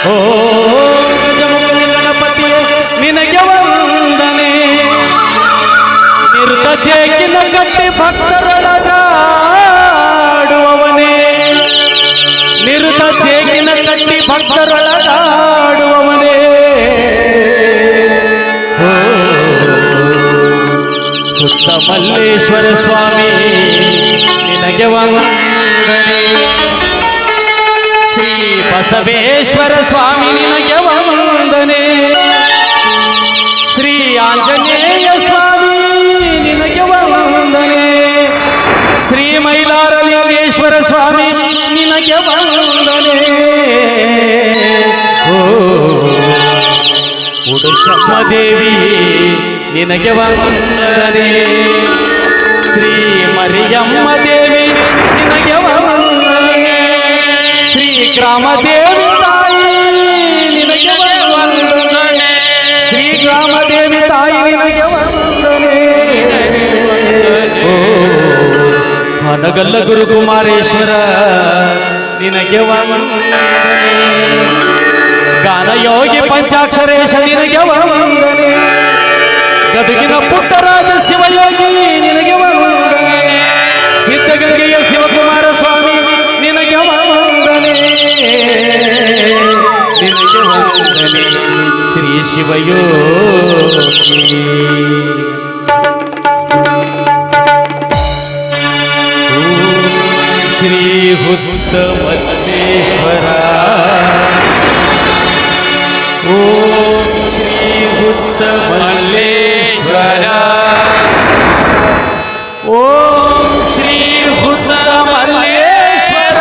ಓ ಗಜಮುಖಿ ಗಣಪತಿಯೇ ನಿನಗೆ ವಂದನೆ. ನಿರುತ ಚೇಕಿನ ಕಟ್ಟಿ ಭಕ್ತರೊಳಗಾಡುವವನೇ, ನಿರುತ ಚೇಕಿನ ಕಟ್ಟಿ ಭಕ್ತರೊಳಗಾಡುವವನೇ. ಹುತ್ತ ಮಲ್ಲೇಶ್ವರ ಸ್ವಾಮಿ ನಿನಗೆ ವಂದನೆ. ಶ್ರೀ ಬಸವೇಶ್ವರ ಸ್ವಾಮಿ ನಿನಗೆ ವಂದನೆ. ಶ್ರೀ ಆಂಜನೇಯ ಸ್ವಾಮಿ ನಿನಗೆ ವಂದನೆ. ಶ್ರೀ ಮೈಲಾರಲಿಂಗೇಶ್ವರ ಸ್ವಾಮಿ ನಿನಗೆ ವಂದನೆ. ಓ ಉಡುಚಮ್ಮ ದೇವಿ ನಿನಗೆ ವಂದನೆ. ಶ್ರೀ ಮರಿಯಮ್ಮ ದೇವಿ ನಿನಗೆ ವಂದನೆ. ಶ್ರೀ ಗ್ರಾಮದೇವಿ ತಾಯಿ ನಿನಗೆ ವಂದನೆ. ಶ್ರೀ ಗ್ರಾಮದೇವಿ ತಾಯಿ ನಿನಗೆ ವಂದನೆ. ಓ ಹನಗಲ್ಲ ಗುರುಕುಮಾರೇಶ್ವರ ನಿನಗೆ ವಂದನೆ. ಗಾನಯೋಗಿ ಪಂಚಾಕ್ಷರೇಶ ನಿನಗೆ ವಂದನೆ. ಗದಗಿನ ಪುಟ್ಟರಾಜ ಶಿವಯೋಗಿ ನಿನಗೆ ವಂದನೆ. ಸಿದ್ಧಗಂಗೆಯ ಶಿವಕುಮಾರ ಸ್ವಾಮಿ ನಿನಗೆ ವಂದನೆ. ನಿನಗೆ ವಂದನೆ ಶ್ರೀ ಶಿವಯೋಗಿ. ಶ್ರೀ ಹುತ್ತ ಮಲ್ಲೇಶ್ವರ. ಓಂ ಶ್ರೀ ಹುತ್ತ ಮಲ್ಲೇಶ್ವರ. ಓಂ ಶ್ರೀ ಹುತ್ತ ಮಲ್ಲೇಶ್ವರ.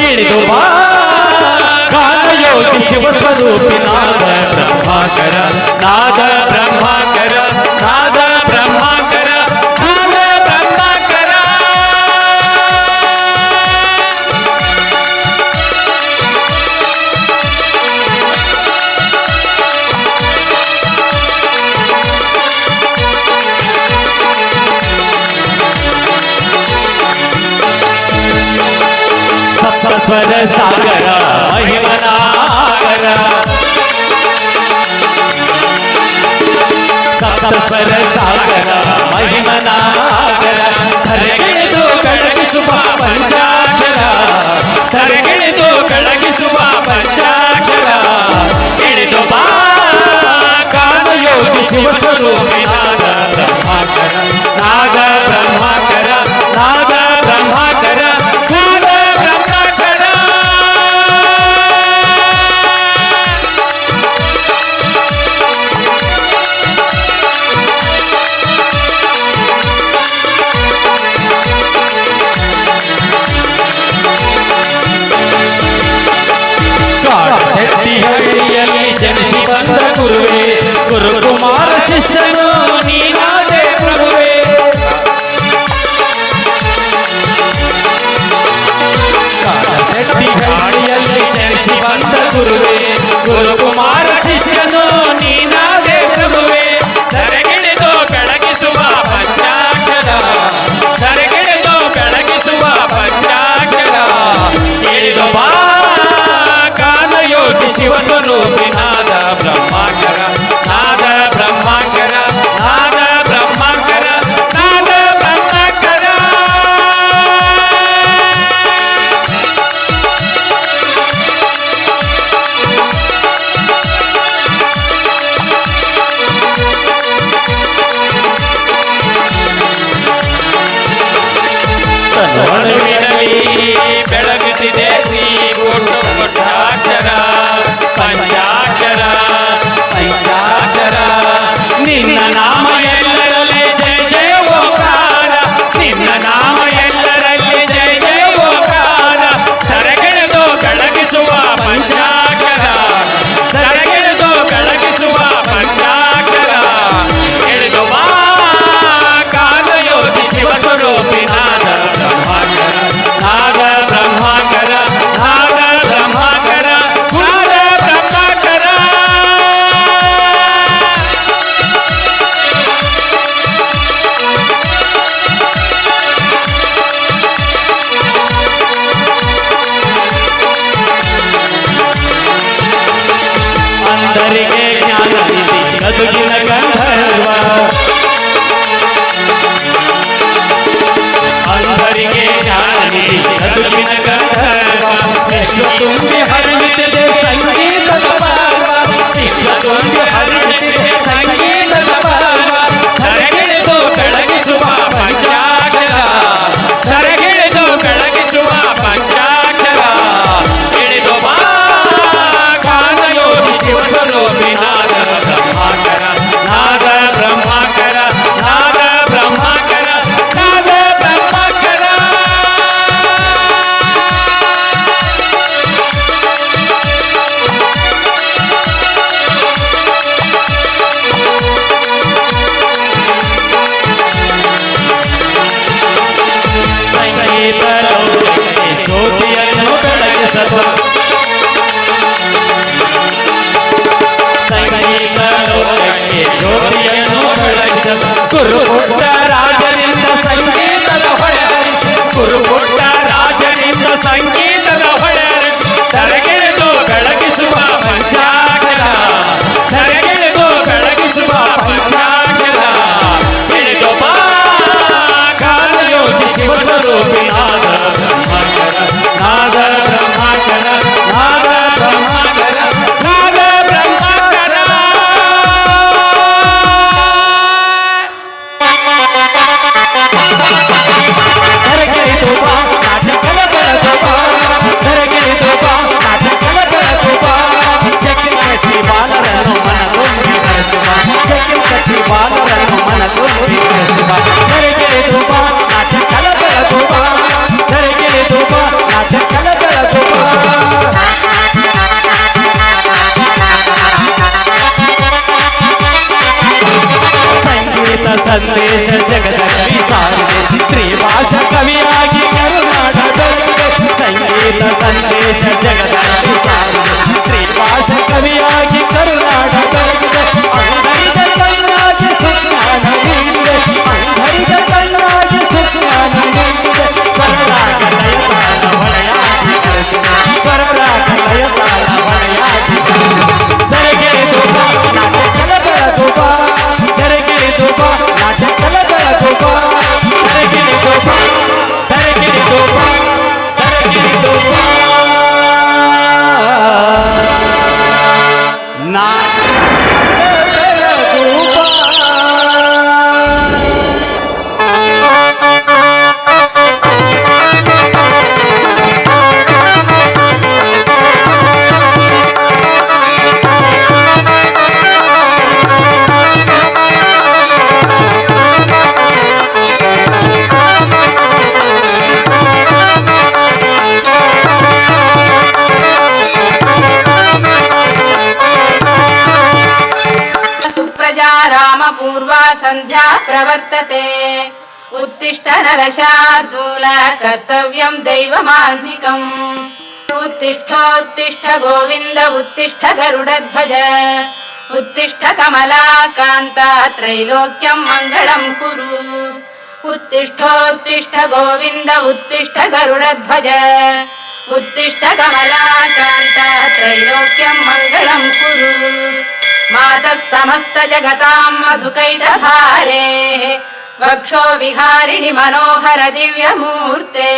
ಇಳಿದು ಬಾ ಗಾನಯೋಗಿ ಶಿವಸ್ವರೂಪಿ ನಾದ ಬ್ರಹ್ಮಾಕರ. ನಾದ ಬ್ರಹ್ಮಾಕರ. ನಾದ ಬ್ರಹ್ಮಾಕರ. ನಾದ ಬ್ರಹ್ಮಾಕರ. ಸಪ್ತಸ್ವರ ಸಾಗರ ಮಹಿಮನಾಗರ. ಸಪ್ತಸ್ವರ ಸಾಗರ ಮಹಿಮನಾಗರ. ಧರೆಗಿಳಿದು ಕಳಗಿಸುವ ಪಂಚಾಕ್ಷರ. ಧರೆಗಿಳಿದು ಕಳಗಿಸುವ ಪಂಚಾಕ್ಷರ. ಇಳಿದು ಬಾ ಗಾನಯೋಗಿ ಶಿವಸ್ವರೂಪಿ ನಾದ ಬ್ರಹ್ಮಾಕರ. ನಾದ ಬ್ರಹ್ಮಾಕರ. ನಾದ ಬ್ರಹ್ಮಾಕರ. ಶೆಟ್ಟಿಹಳ್ಳಿಯಲ್ಲಿ ಜನಿಸಿ ಬಂದ ಗುರುವೇ, ಗುರುಕುಮಾರ ಶಿಷ್ಯನು ನೀನಾದೆ ಪ್ರಭುವೇ. ಶೆಟ್ಟಿಹಳ್ಳಿಯಲ್ಲಿ ಜನಿಸಿ ಬಂದ ಗುರುವೇ, ಗುರುಕುಮಾರ ಶಿಷ್ಯನು ನೀನಾದೆ ಪ್ರಭುವೇ. ಧರೆಗಿಳಿದು ಬೆಳಗಿಸುವ ಪಂಚಾಕ್ಷರ. ಧರೆಗಿಳಿದು ಬೆಳಗಿಸುವ ಪಂಚಾಕ್ಷರ. ಇಳಿದು ಬಾ ಗಾನಯೋಗಿ ಶಿವಸ್ವರೂಪಿ ನಾದ ಬ್ರಹ್ಮಾಕರ. ನಾದ ಬ್ರಹ್ಮಾಕರ. ನಾದ ಬ್ರಹ್ಮಾಕರ. ನಾದ ಬ್ರಹ್ಮಾಕರ. ಬೆಳಗುತ್ತಿದೆ ಶ್ರೀ ಕೋಟು ಕೊಟ್ಟಾಕ್ಷರ. ಪಂಚಾಕ್ಷರ. ಪಂಚಾಕ್ಷರ. ನಿನ್ನ ನಾಮ ಎಲ್ಲರಲ್ಲಿ ಜಯ ಜಯ ಓಂಕಾರ. ನಿನ್ನ ನಾಮ ಎಲ್ಲರಲ್ಲಿ ಜಯ ಜಯ ಓಂಕಾರ. ಸರಗಿಳಿದು ಬೆಳಗಿಸುವ ಪಂಚಾಕ್ಷರ. ಸರಗಿಳಿದು ಬೆಳಗಿಸುವ ಪಂಚಾಕ್ಷರ. ಇಳಿದು ಬಾ ಗಾನಯೋಗಿ ಶಿವಸ್ವರೂಪಿ ನಾದ ಬ್ರಹ್ಮಾಕರ. ನಾದ ಬ್ರಹ್ಮಾಕರ. ಅಂಧರಿಗೆ ಜ್ಞಾನ ನಿಧಿ ಗದುಗಿನ ಗಂಧರ್ವ ಅಂಧರಿಗೆ ಜ್ಞಾನ ನಿಧಿ ಗದುಗಿನ ಗಂಧರ್ವ ವಿಶ್ವ ತುಂಬಿ ಹರಿಯುತ್ತಿದೆ ಸಂಗೀತದ ಪರ್ವ ವಿಶ್ವ ತುಂಬಿ ಹರಿಯುತ್ತಿದೆ ಸಂಗೀತದ ಪರ್ವ ಧರೆಗಿಳಿದು ಬೆಳಗಿಸುವ ಪಂಚಾಕ್ಷರ ಧರೆಗಿಳಿದು ಬೆಳಗಿಸುವ ಪಂಚಾಕ್ಷರ ಇಳಿದು ಬಾ ಗಾನಯೋಗಿ ಶಿವಸ್ವರೂಪಿ ನಾದ ಬ್ರಹ್ಮಾಕರ ನಾದ ಬ್ರಹ್ಮಾಕರ ನಾದ ಬ್ರಹ್ಮಾಕರ ನಾದ ಬ್ರಹ್ಮಾಕರ ಸಂಗೀತ ಲೋಕಕ್ಕೆ ಜ್ಯೋತಿಯನ್ನು ಬೆಳಗಿಸಲು ಸಂಗೀತ ಲೋಕಕ್ಕೆ ಜ್ಯೋತಿಯನ್ನು ಬೆಳಗಿಸಲು ಕುರುಪುಟ್ಟ ರಾಜನಿಂದ ಸಂಗೀತದ ಹೊಳೆಹರಿಸಿ ಕುರುಪುಟ್ಟ ರಾಜನಿಂದ ಸಂಗೀತದ ಹೊಳೆಹರಿಸಿ ಧರೆಗಿಳಿದು ಬೆಳಗಿಸುವ ಪಂಚಾಕ್ಷರ ಧರೆಗಿಳಿದು ಬೆಳಗಿಸುವ ಪಂಚಾಕ್ಷರ ಇಳಿದು ಬಾ ಗಾನಯೋಗಿ ಶಿವಸ್ವರೂಪಿ ನಾದ ಬ್ರಹ್ಮಾಕರ ನಾದ ಬ್ರಹ್ಮಾಕರ ನಾದ ಬ್ರಹ್ಮಾಕರ ನಾದ ಬ್ರಹ್ಮಾಕರ ಧರೆಗಿಳಿದು ಬಾ ನಾಟ್ಯಕಲ ಬೆಳಗು ಬಾ ಧರೆಗಿಳಿದು ಬಾ ನಾಟ್ಯಕಲ ಬೆಳಗು ಬಾ ಚಕ್ರವರ್ತಿ ಬಾಲರನ್ನು ಮನದೊಂದಿ ಬೆಳೆಸುವ ಚಕ್ರವರ್ತಿ ಬಾಲರನ್ನು ಮನದೊಂದಿ ಬೆಳೆಸುವ ಧರೆಗಿಳಿದು ಬಾ ನಾಟ್ಯಕಲ ಬೆಳಗು ಬಾ ಧರೆಗಿಳಿದು ಬಾ ನಾಟ್ಯಕಲ ಬೆಳಗು ಬಾ ಸಂಗೀತ ಸಂದೇಶ ಜಗದಲ್ಲಿ ಸಾರಿದೆ ಸ್ತ್ರೀ ಭಾಷಾ ಕವಿಯಾಗಿ ಕರುನಾಡದೊಳಗೆ ಸಂಗೀತ ಸಂದೇಶ ಜಗದಲ್ಲಿ ಸಾರಿದೆ ಸ್ತ್ರೀ ಭಾಷಾ ಕವಿಯಾಗಿ ಕರುನಾಡದೊಳಗೆ ಅಂಧರಿದ ಕಣ್ಣಾಗಿ ಸುಜ್ಞಾನ ನೀಡಿದೆ ಅಂಧರಿದ ಕಣ್ಣಾಗಿ ಸುಜ್ಞಾನ ನೀಡಿದೆ ಸ್ವರರಾಗ ಲಯತಾಳ ಹೊಳೆಯಾಗಿ ಕರೆಸಿದೆ ಸ್ವರರಾಗ ಲಯತಾಳ ಹೊಳೆಯಾಗಿ ಧರೆಗಿಳಿದು ಬಾ ನಾಟ್ಯಕಲ ಬೆಳಗು ಬಾ ಧರೆಗಿಳಿದು ಬಾ ನಾಟ್ಯಕಲ ಬೆಳಗು ಬಾ ಧರೆಗಿಳಿದು ಬಾ ಧರೆಗಿಳಿದು ಬಾ ಧರೆಗಿಳಿದು ಬಾ ನಾಟ್ಯಕಲ ಬೆಳಗು ಬಾ सुप्रजा रामपूर्वा सन्ध्या प्रवर्तते उत्तिष्ठ नरशार्दूल कर्तव्यं दैवमान्धिकम् उत्तिष्ठोत्तिष्ठ गोविन्द उत्तिष्ठ गरुडध्वज उत्तिष्ठ कमलाकान्त त्रैलोक्यं मङ्गलं कुरु उत्तिष्ठोत्तिष्ठ गोविन्द उत्तिष्ठ गरुडध्वज उत्तिष्ठ कमलाकान्त त्रैलोक्यं मङ्गलं कुरु मातः समस्त जगतां मधुकैटभारे वक्षो विहारिणि मनोहर दिव्यमूर्ते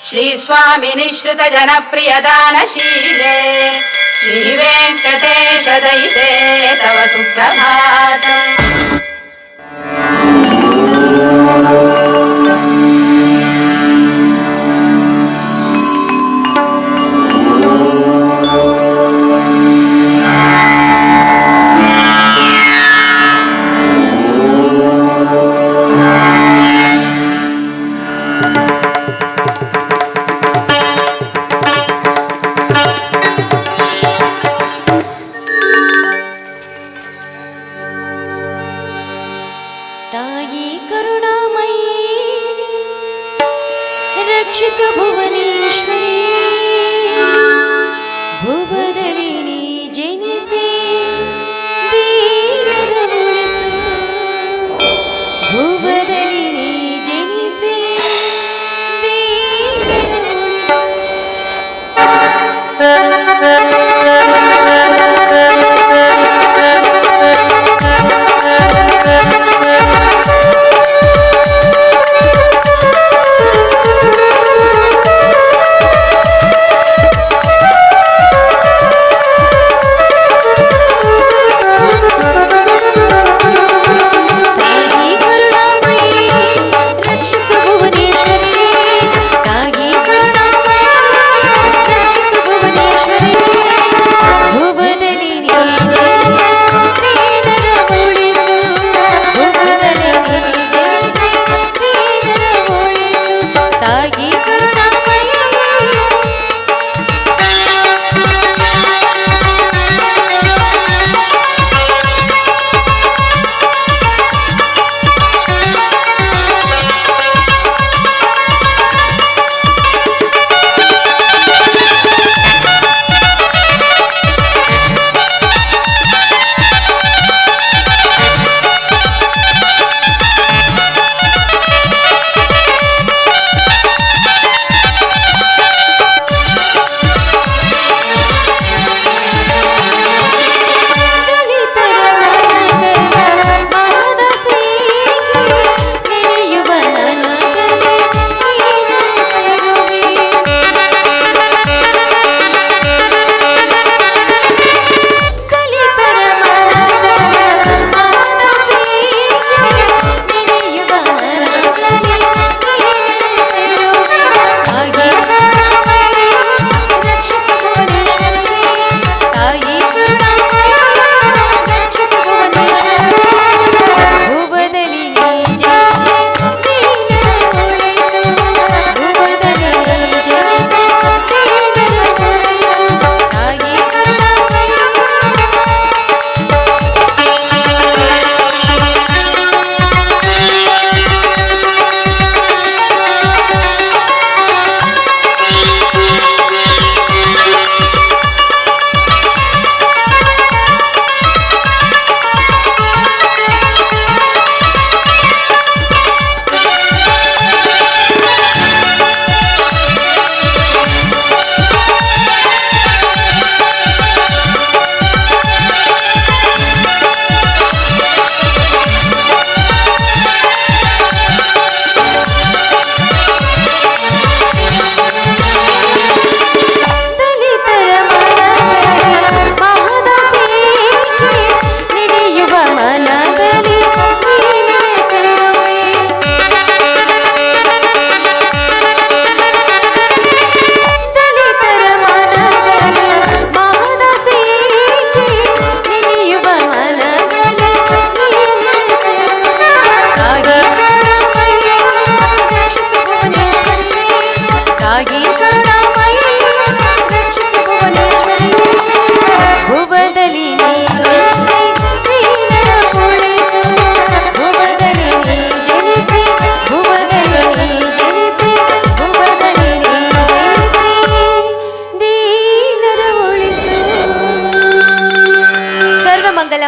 श्रीस्वामि निःश्रित जनप्रिय दानशीले श्रीवेङ्कटेश दयिते तव सुप्रभातम् तायि करुणामयी रक्षिस भुवनेश्वरी भुवदलिनी जनिसे दीनर उಳಿಸು भुवदलिनी जनिसे दीनर उಳಿಸು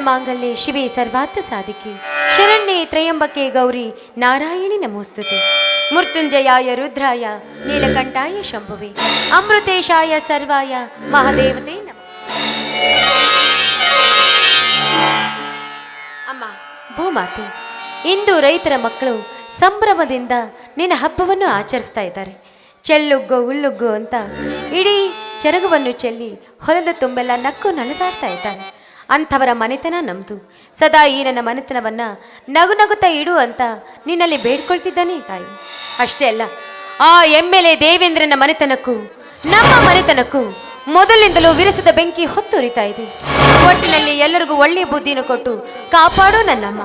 ಮಾಂಗಲ್ಯೆ ಶಿವೆ ಸರ್ವಾರ್ಥ ಸಾಧಿಕೆ ಶರಣ್ಯೆ ತ್ರಯಂಬಕೆ ಗೌರಿ ನಾರಾಯಣಿ ನಮೋಸ್ತುತೆ ಮೃತ್ಯುಂಜಯಾಯ ರುದ್ರಾಯ ನೀಲಕಂಠಾಯ ಶಂಭುವೆ ಅಮೃತೇಶಾಯ ಸರ್ವಾಯ ಮಹಾದೇವತೆ ನಮಃ. ಅಮ್ಮ ಭೂಮಾತೆ, ಇಂದು ರೈತರ ಮಕ್ಕಳು ಸಂಭ್ರಮದಿಂದ ನಿನ್ನ ಹಬ್ಬವನ್ನು ಆಚರಿಸ್ತಾ ಇದ್ದಾರೆ. ಚೆಲ್ಲುಗ್ಗು ಹುಲ್ಲುಗ್ಗು ಅಂತ ಇಡೀ ಚರಗವನ್ನು ಚೆಲ್ಲಿ ಹೊಲದ ತುಂಬೆಲ್ಲ ನಕ್ಕು ನಲಿದಾಡ್ತಾ ಇದ್ದಾರೆ. ಅಂಥವರ ಮನೆತನ ನಮ್ಮದು. ಸದಾ ಈ ನನ್ನ ಮನೆತನವನ್ನು ನಗು ನಗುತ್ತಾ ಇಡು ಅಂತ ನಿನ್ನಲ್ಲಿ ಬೇಡ್ಕೊಳ್ತಿದ್ದಾನೆ ತಾಯಿ. ಅಷ್ಟೇ ಅಲ್ಲ, ಆ ಎಮ್ಮೆಲೆ ದೇವೇಂದ್ರನ ಮನೆತನಕ್ಕೂ ನಮ್ಮ ಮನೆತನಕ್ಕೂ ಮೊದಲಿಂದಲೂ ವಿರಸದ ಬೆಂಕಿ ಹೊತ್ತುರಿತಾ ಇದೆ. ಒಟ್ಟಿನಲ್ಲಿ ಎಲ್ಲರಿಗೂ ಒಳ್ಳೆಯ ಬುದ್ಧಿಯನ್ನು ಕೊಟ್ಟು ಕಾಪಾಡು ನನ್ನಮ್ಮ.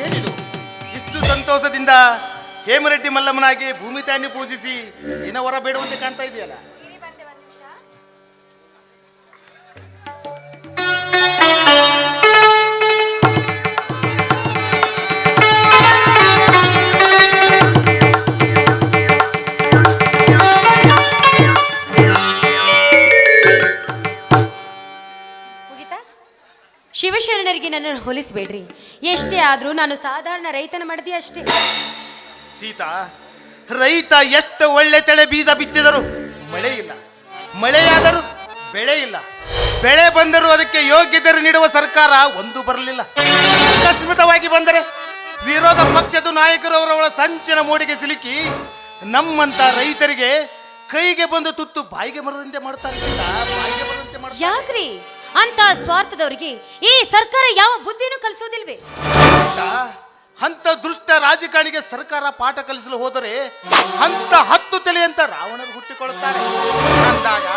ಏನಿದು ಇಷ್ಟು ಸಂತೋಷದಿಂದ ಹೇಮರೆಡ್ಡಿ ಮಲ್ಲಮ್ಮನಾಗಿ ಭೂಮಿ ತಾಯಿని ಪೂಜಿಸಿ ಏನ ವರ ಬೇಡುವಂತೆ ಕಾಣ್ತಾ ಇದೆಯಲ್ಲ? ಶಿವಶರಣರಿಗೆ ನನ್ನನ್ನು ಹೋಲಿಸಬೇಡ್ರಿ. ಎಷ್ಟೇ ಆದರೂ ನಾನು ಸಾಧಾರಣ ರೈತನ ಮಾಡಿದೆ ಅಷ್ಟೇ. ಸೀತಾ, ರೈತ ಎಷ್ಟು ಒಳ್ಳೆ ತಳೆ ಬೀಜ ಬಿತ್ತಿದರು ಮಳೆ ಇಲ್ಲ, ಮಳೆಯಾದರೂ ಬೆಳೆ ಇಲ್ಲ, ಬೆಳೆ ಬಂದರೂ ಅದಕ್ಕೆ ಯೋಗ್ಯತೆ ನೀಡುವ ಸರ್ಕಾರ ಒಂದು ಬರಲಿಲ್ಲ. ಅಕಸ್ಮಿತವಾಗಿ ಬಂದರೆ ವಿರೋಧ ಪಕ್ಷದ ನಾಯಕರು ಅವರವಳ ಸಂಚಿನ ಮೋಡಿಗೆ ಸಿಲುಕಿ ನಮ್ಮಂತ ರೈತರಿಗೆ ಕೈಗೆ ಬಂದು ತುತ್ತು ಬಾಯಿಗೆ ಬರದಂತೆ ಮಾಡ್ತಾರೆ. ಯಾಕ್ರಿ ಅಂತ ಸ್ವಾರ್ಥದವರಿಗೆ ಈ ಸರ್ಕಾರ ಯಾವ ಬುದ್ಧಿನೂ ಕಲಿಸೋದಿಲ್ವೇ? ಅಂತ ದುಷ್ಟ ರಾಜಕಾರಣಿಗೆ ಸರ್ಕಾರ ಪಾಠ ಕಲಿಸಲು ಹೋದರೆ ಅಂತ 10 ತಲೆ ಅಂತ ರಾವಣರು ಹುಟ್ಟಿಕೊಳ್ಳುತ್ತಾರೆ. ಅಂದಾಗ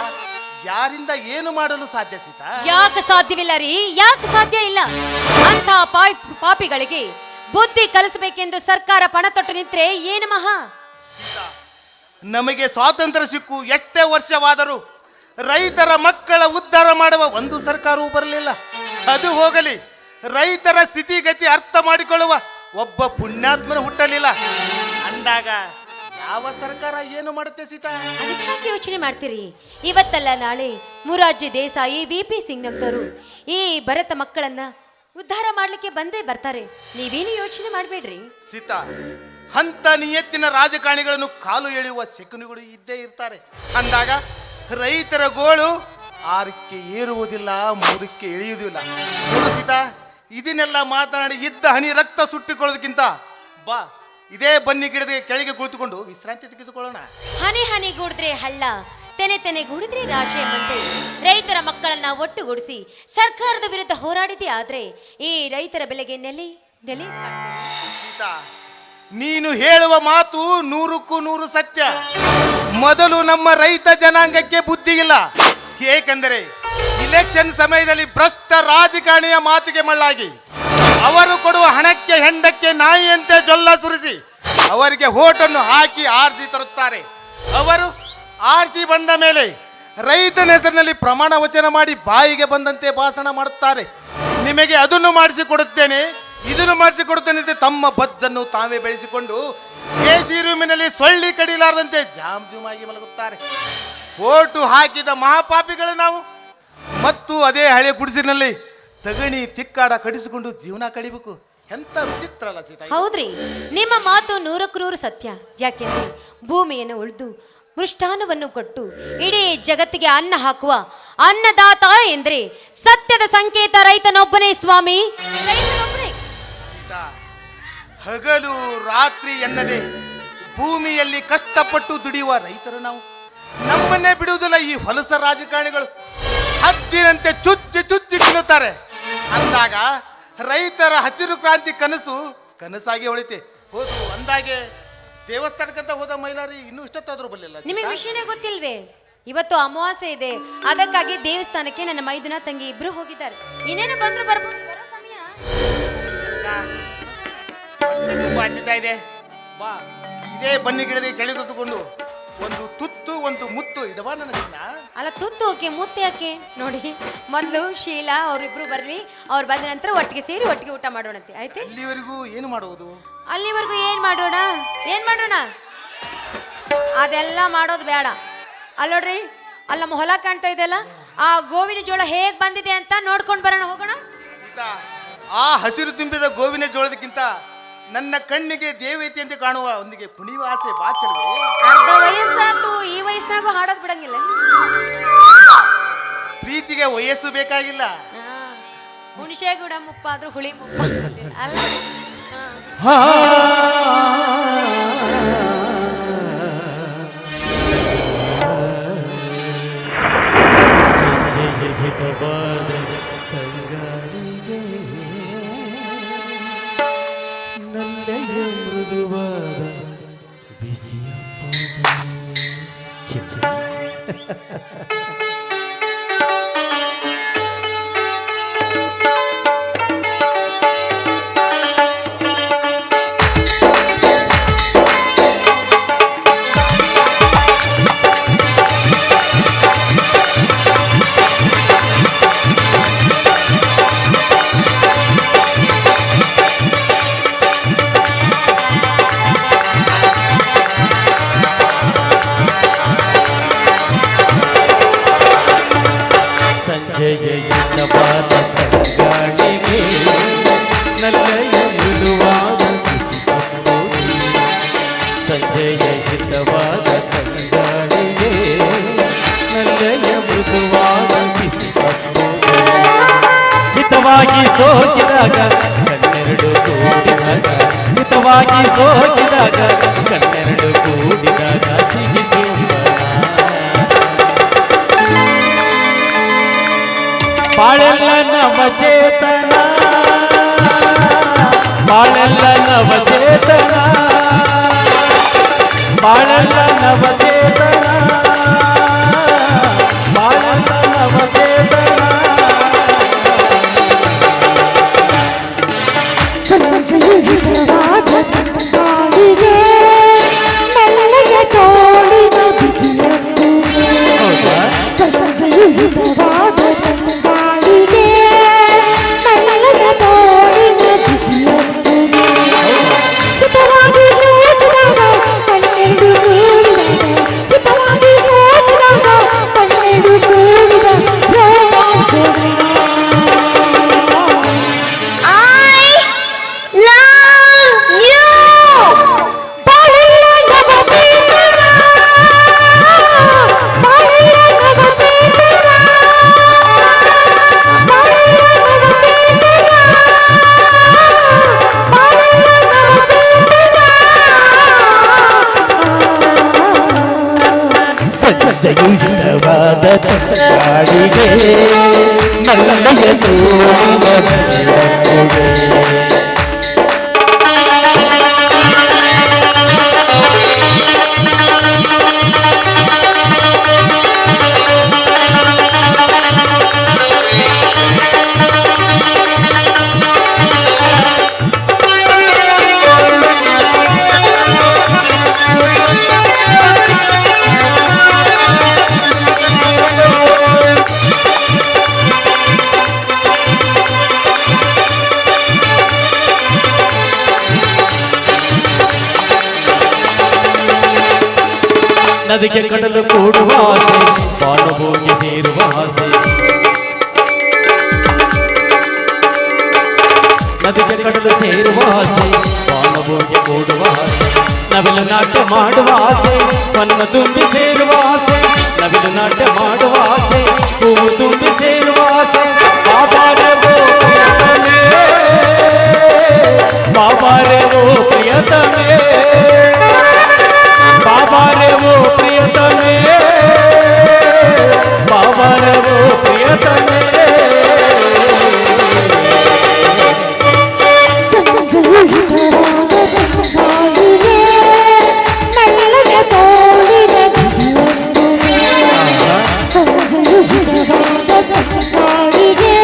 ಯಾರಿಂದ ಏನು ಮಾಡಲು ಸಾಧ್ಯ ಸೀತಾ? ಯಾಕೆ ಸಾಧ್ಯವಿಲ್ಲ ರೀ? ಯಾಕೆ ಸಾಧ್ಯ ಇಲ್ಲ? ಅಂತ ಪಾಪಿಗಳಿಗೆ ಬುದ್ಧಿ ಕಲಿಸಬೇಕೆಂದು ಸರ್ಕಾರ ಪಣ ತೊಟ್ಟು ನಿಂತ್ರೆ ಏನು ಮಹಾ? ನಮಗೆ ಸ್ವಾತಂತ್ರ್ಯ ಸಿಕ್ಕು ಎಷ್ಟೇ ವರ್ಷವಾದರೂ ರೈತರ ಮಕ್ಕಳ ಉದ್ಧಾರ ಮಾಡುವ ಒಂದು ಸರ್ಕಾರವೂ ಬರಲಿಲ್ಲ. ಅದು ಹೋಗಲಿ, ರೈತರ ಸ್ಥಿತಿಗತಿ ಅರ್ಥ ಮಾಡಿಕೊಳ್ಳುವ ಒಬ್ಬ ಪುಣ್ಯಾತ್ಮನ ಹುಟ್ಟಲಿಲ್ಲ. ಅಂದಾಗ ಯಾವ ಸರ್ಕಾರ ಏನು ಮಾಡುತ್ತೆ ಸೀತಾ? ಅದಕ್ಕೆ ಯೋಚನೆ ಮಾಡ್ತೀರಿ? ಇವತ್ತಲ್ಲ ನಾಳೆ ಮೊರಾರ್ಜಿ ದೇಸಾಯಿ, VP ಸಿಂಗ್ ನಮ್ತವರು ಈ ಭರತ ಮಕ್ಕಳನ್ನ ಉದ್ಧಾರ ಮಾಡ್ಲಿಕ್ಕೆ ಬಂದೇ ಬರ್ತಾರೆ. ನೀವೇನು ಯೋಚನೆ ಮಾಡಬೇಡ್ರಿ ಸೀತಾ. ಅಂತ ನಿಯತ್ತಿನ ರಾಜಕಾರಣಿಗಳನ್ನು ಕಾಲು ಎಳೆಯುವ ಶಕುನಿಗಳು ಇದ್ದೇ ಇರ್ತಾರೆ. ಅಂದಾಗ ರೈತರ ಗೋಳು 6ಕ್ಕೆ ಏರುವುದಿಲ್ಲ, 3ಕ್ಕೆ ಇಳಿಯುವುದಿಲ್ಲ. ಸೀತಾ, ಇದನ್ನೆಲ್ಲ ಮಾತನಾಡಿ ಇದ್ದ ಹನಿ ರಕ್ತ ಸುಟ್ಟಿಕೊಳ್ಳೋದಕ್ಕಿಂತ ಬಾ, ಇದೇ ಬನ್ನಿ ಗಿಡದ ಕೆಳಗೆ ಕುಳಿತುಕೊಂಡು ವಿಶ್ರಾಂತಿ ತೆಗೆದುಕೊಳ್ಳೋಣ. ಹನಿ ಹನಿ ಗೂಡಿದ್ರೆ ಹಳ್ಳ, ತೆನೆ ತೆನೆ ಗೂಡಿದ್ರೆ ರಾಶಿ ಎಂಬಂತೆ ರೈತರ ಮಕ್ಕಳನ್ನ ಒಟ್ಟುಗೂಡಿಸಿ ಸರ್ಕಾರದ ವಿರುದ್ಧ ಹೋರಾಡಿದೆ. ಆದ್ರೆ ಈ ರೈತರ ಬೆಲೆಗೆ ನೆಲೆ ಸೀತಾ, ನೀನು ಹೇಳುವ ಮಾತು 100ಕ್ಕೂ 100 ಸತ್ಯ. ಮೊದಲು ನಮ್ಮ ರೈತ ಜನಾಂಗಕ್ಕೆ ಬುದ್ಧಿ ಇಲ್ಲ. ಏಕೆಂದರೆ ಇಲೆಕ್ಷನ್ ಸಮಯದಲ್ಲಿ ಭ್ರಷ್ಟ ರಾಜಕಾರಣಿಯ ಮಾತಿಗೆ ಮಳ್ಳಾಗಿ ಅವರು ಕೊಡುವ ಹಣಕ್ಕೆ ಹೆಂಡಕ್ಕೆ ನಾಯಿಯಂತೆ ಜೊಲ್ಲ ಸುರಿಸಿ ಅವರಿಗೆ ಓಟನ್ನು ಹಾಕಿ ಆರಿಸಿ ತರುತ್ತಾರೆ. ಅವರು ಆರಿಸಿ ಬಂದ ಮೇಲೆ ರೈತನ ಹೆಸರಿನಲ್ಲಿ ಪ್ರಮಾಣ ವಚನ ಮಾಡಿ ಬಾಯಿಗೆ ಬಂದಂತೆ ಭಾಷಣ ಮಾಡುತ್ತಾರೆ. ನಿಮಗೆ ಅದನ್ನು ಮಾಡಿಸಿಕೊಡುತ್ತೇನೆ, ಇದನ್ನು ಮಾಡಿಸಿಕೊಡುತ್ತೇನೆ ಅಂತ ತಮ್ಮ ಬಜ್ಜನ್ನು ತಾವೇ ಬೆಳೆಸಿಕೊಂಡು ಎಸಿ ರೂಮಿನಲ್ಲಿ ಸೊಳ್ಳಿ ಕಡಿಲಾರದಂತೆ ಜಾಮ್ ಜುಮಾಗಿ ಮಲಗುತ್ತಾರೆ. ಓಟು ಹಾಕಿದ ಮಹಾಪಾಪಿಗಳು ನಾವು. ಮತ್ತು ಅದೇ ಹಳೆ ಗುಡಿಸಿನಲ್ಲಿ ತಗಣಿ ತಿಕ್ಕಾಡ ಕಡಿಸಿಕೊಂಡು ಜೀವನ ಕಡಿಬೇಕು. ಎಂತ ವಿಚಿತ್ರ ಅಲ್ಲ ಸೀತಾ? ಹೌದ್ರಿ, ನಿಮ್ಮ ಮಾತು 100ಕ್ಕೆ 100 ಸತ್ಯ. ಯಾಕೆಂದ್ರೆ ಭೂಮಿಯನ್ನು ಉಳಿದು ಮೃಷ್ಟಾನವನ್ನು ಕೊಟ್ಟು ಇಡೀ ಜಗತ್ತಿಗೆ ಅನ್ನ ಹಾಕುವ ಅನ್ನದಾತ ಎಂದ್ರೆ ಸತ್ಯದ ಸಂಕೇತ ರೈತನೊಬ್ಬನೇ ಸ್ವಾಮಿ, ರೈತನೊಬ್ಬನೇ. ಹಗಲು ರಾತ್ರಿ ಎನ್ನದೆ ಭೂಮಿಯಲ್ಲಿ ಕಷ್ಟಪಟ್ಟು ದುಡಿಯುವ ರೈತರು ನಾವು. ನಮ್ಮನ್ನೇ ಬಿಡುವುದಿಲ್ಲ ಈ ಹೊಲಸ ರಾಜಕಾರಣಿಗಳು. ಹತ್ತಿರಂತೆ ಚುಚ್ಚಿ ಚುಚ್ಚಿ ತಿನ್ನುತ್ತಾರೆ. ಅಂದಾಗ ರೈತರ ಹಸಿರು ಕ್ರಾಂತಿ ಕನಸು ಕನಸಾಗಿ ಹೊಳಿತೆ ಹೋದು. ಅಂದಾಗೆ ದೇವಸ್ಥಾನಕ್ಕಂತ ಹೋದ ಮೈಲಾರಿ ಇನ್ನೂ ಇಷ್ಟೊತ್ತಾದ್ರೂ ಬರಲಿಲ್ಲ. ನಿಮಗೆ ವಿಷಯನೇ ಗೊತ್ತಿಲ್ವೇ? ಇವತ್ತು ಅಮಾವಾಸ್ಯೆ ಇದೆ, ಅದಕ್ಕಾಗಿ ದೇವಸ್ಥಾನಕ್ಕೆ ನನ್ನ ಮೈದುನ ತಂಗಿ ಇಬ್ರು ಹೋಗಿದ್ದಾರೆ. ಇನ್ನೇನು ಬಂದ್ರು ಬರ್ಬೋದು, ಬರೋ ಸಮಯ ಇದೆ. ಬಾ, ಇದೇ ಬನ್ನಿ ಗಿಡದ ಕೆಳಗೆ ಕೂತ್ಕೊಂಡು ಒಂದು ತುತ್ತು ಒಂದು ಮುತ್ತು ಇಡವಾ ನನ್ನ ದಿನ. ಅಲ್ಲ, ತುತ್ತು ಓಕೆ, ಮುತ್ತೆ ಯಾಕೆ? ನೋಡಿ, ಮೊದಲು ಶೀಲಾ ಅವರಿಬ್ರು ಬರ್ಲಿ, ಅವ್ರು ಬಂದ ನಂತರ ಒಟ್ಟಿಗೆ ಸೇರಿ ಒಟ್ಟಿಗೆ ಊಟ ಮಾಡೋಣಂತೆ. ಆಯ್ತು? ಅಲ್ಲಿವರೆಗೂ ಏನು ಮಾಡುವುದು? ಅಲ್ಲಿವರೆಗೂ ಏನ್ ಮಾಡೋಣ? ಅದೆಲ್ಲ ಮಾಡೋದು ಬೇಡ. ಅಲ್ಲೋಡ್ರಿ, ಅಲ್ಲ ನಮ್ಮ ಹೊಲ ಕಾಣ್ತಾ ಇದೆಯಲ್ಲ, ಆ ಗೋವಿನ ಜೋಳ ಹೇಗ್ ಬಂದಿದೆ ಅಂತ ನೋಡ್ಕೊಂಡು ಬರೋಣ, ಹೋಗೋಣ. ಸೀತಾ, ಆ ಹಸಿರು ತುಂಬಿದ ಗೋವಿನ ಜೋಳದಕ್ಕಿಂತ ನನ್ನ ಕಣ್ಣಿಗೆ ದೇವೈತಿ ಅಂತ ಕಾಣುವ ಒಂದಿಗೆ ಕುಣಿಯುವ ಆಸೆ ಬಾಚಲ್ವೇ? ಅರ್ಧ ವಯಸ್ಸಾತು, ಈ ವಯಸ್ಸಿನಾಗೂ ಹಾಡೋದು ಬಿಡಂಗಿಲ್ಲ. ಪ್ರೀತಿಗೆ ವಯಸ್ಸು ಬೇಕಾಗಿಲ್ಲ. ಹುಣಸೆ ಗುಡ ಮುಪ್ಪ ಆದ್ರೂ ಹುಳಿ ಮುಪ್ಪ ಅಲ್ಲ. ಸಂಜೆಯ ಹಿತವಾದ ತಂಗಾಳಿಗೆ ನನ್ನೆಯ ಮೃದುವಾದ ಬಿಸಿ ಸಂಜೆಯ ಹಿತವಾದ ತಂಗಾಳಿಗೆ ನಲ್ಲೆಯ ಮೃದುವಾದ ಬಿಸಿ ತಂಬೂರಿ. ಸಂಜೆಯ ಹಿತವಾದ ತಂಗಾಳಿಗೆ ನಲ್ಲೆಯ ಮೃದುವಾದ ಬಿಸಿ ತಂಬೂರಿ. ಹಿತವಾಗಿ ಸೋಕಿದಾಗ ಕಣ್ಣೆರಡು ಕೂಡಿದಾಗ, ಹಿತವಾಗಿ ಸೋಕಿದಾಗ ಕಣ್ಣೆರಡು ಕೂಡಿದಾಗ ಸಿಹಿ ಚುಂಬನ. ಬಾಳೆಲ್ಲ ನವಚೇತನ, ಬಾಳೆಲ್ಲ ನವಚೇತನ, ಬಾಳೆಲ್ಲ ನವಚೇತನ, ಬಾಳೆಲ್ಲ ನವಚೇತನ. ಸಂಜೆಯುಗಿತವಾದ ತಂಗಾಳಿಗೆ ಮೆಲ್ಲಗೆ ತೋಳಿನ ಬಿಸಿಯಂತೆ. ಸಂಜೆಯುಗಿತವಾದ ತಂಗಾಳಿಗೆ ಮೆಲ್ಲಗೆ ತೋಳಿನ ಬಿಸಿಯಂತೆ. ಹಿತವಾಗಿ ಸೋಕಿದಾಗ ಕಣ್ಣೆರಡು ಕೂಡಿದಾಗ, ಹಿತವಾಗಿ ಸೋಕಿದಾಗ ಕಣ್ಣೆರಡು ಕೂಡಿದಾಗ ರೋಮಾಂಚನ. ಸಂಜೆಯುಗಿತವಾದ ತಂಗಾಳಿಗೆ ನಲ್ಲೆಯ ತೋಳಿನ ಬೆಳಕುಗೆ. ನದಿಗೆ ಕಡಲು ಕೂಡುವ ಆಸೆ, ಬಾನುಭೂಗೆ ಸೇರುವ ಆಸೆ. ನದಿಗೆ ಕಡಲು ಸೇರುವ ಆಸೆ, ಬಾನುಭೂಗೆ ಕೂಡುವ ಆಸೆ. ನವಿಲು ನಾಟ್ಯ ಮಾಡುವ ಆಸೆ, ಮನ್ನ ತುಂಬಿ ಸೇರುವ ಆಸೆ. ನವಿಲು ನಾಟ್ಯ ಮಾಡುವ ಆಸೆ, ಹೂವು ತುಂಬಿ ಸೇರುವ ಆಸೆ. ಬಾಬಾರೆ ಓ ಪ್ರಿಯತಮೇ, ಬಾಬಾರೆ ಓ ಪ್ರಿಯತಮೇ, ಬಾಬಾರೆ ಓ ಪ್ರಿಯತಮೇ, ಬಾಬಾರೆ ಓ ಪ್ರಿಯತಮೇ. ಸಂಜೆಯುಗಿತವಾದ ತಂಗಾಳಿಗೆ ಮೆಲ್ಲಗೆ ತೋಳಿನ ಬಿಸಿಯಂತೆ. ಸಂಜೆಯುಗಿತವಾದ ತಂಗಾಳಿಗೆ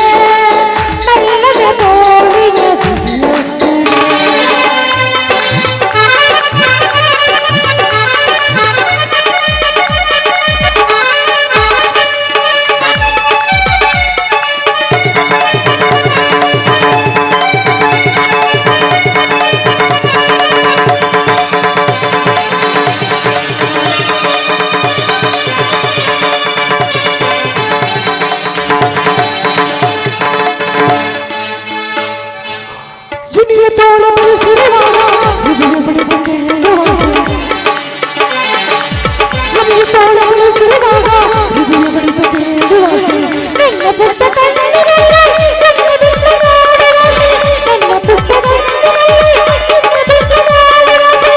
ಪ್ರೀತಿಯ ತೋಳ ಬಯಸಿರುವಾಗ ಹೃದಯ ಬಡಿದ ಕೇಳುವಾಸೆ ನಮಗೆ ತೋಳ ಬಯಸಿರುವಾಗ ಹೃದಯ ಬಡಿದ ಕೇಳುವಾಸೆ ನನ್ನ ಪುಟ್ಟ ಕಣ್ಣಿನಲ್ಲಿ ನನ್ನ ಬಿಟ್ಟು ನೋಡುವಾಸೆ ನನ್ನ ಪುಟ್ಟ ಕಣ್ಣಿನಲ್ಲಿ ನನ್ನ ಬಿಟ್ಟು ನೋಡುವಾಸೆ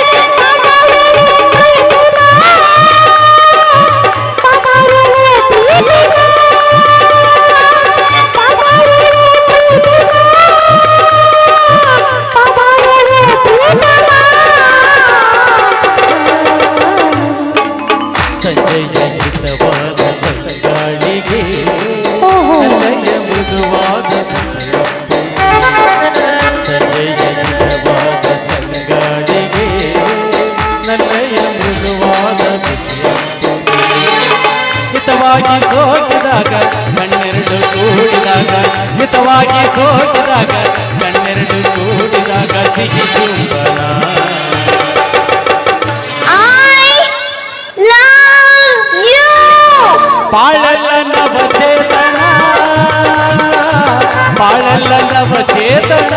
ಸಂಜೆಯ ಹಿತವಾದ ಗಾಳಿಗೆ ನನ್ನಯ ಮೃದುವಾದ ಸಂಜೆಯ ಹಿತವಾದ ಗಾಳಿಗೆ ನನ್ನಯ ಮೃದುವಾದ ಹಿತವಾಗಿ ಸೋಕಿದಾಗ ಕಣ್ಣೆರಡು ಕೂಡಿದಾಗ ಹಿತವಾಗಿ ಸೋಕಿದಾಗ ಕಣ್ಣೆರಡು ಕೂಡಿದಾಗ ಸಿಹಿ ಚುಂಬನ ಬಾಳಲ್ಲ ನವಚೇತನ ಬಾಳಲ್ಲ ನವಚೇತನ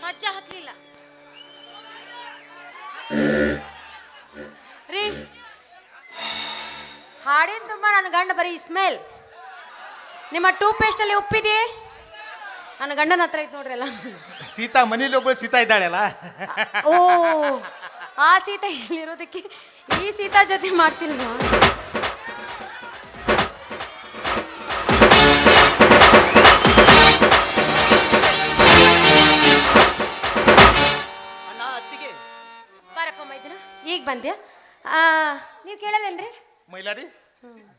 ಸಜ್ಜ ಹತ್ಲಿಲ್ಲ ರೀ ಹಾಡಿನ ತುಂಬ ನನ್ನ ಗಂಡ ಬರೀ ಸ್ಮೆಲ್ ನಿಮ್ಮ ಟೂ ಪೇಸ್ಟ್ ಅಲ್ಲಿ ಉಪ್ಪಿದೆಯೇ ನನ್ನ ಗಂಡನ ಹತ್ರ ಐತೆ ನೋಡ್ರಿ ಎಲ್ಲ ಸೀತಾ ಮನೇಲಿ ಒಬ್ಬ ಸೀತಾ ಇದ್ದಾಳೆಲ್ಲ ಓ ಆ ಸೀತಾ ಇಲ್ಲಿರೋದಕ್ಕೆ ಈ ಸೀತಾ ಜೊತೆ ಮಾಡ್ತೀನಿ ಬಾರಪ್ಪ ಮೈದಿನ ಈಗ ಬಂದ್ಯಾ ನೀವು ಕೇಳಲ್ಲೇನ್ರಿ ಮೈಲಾರಿ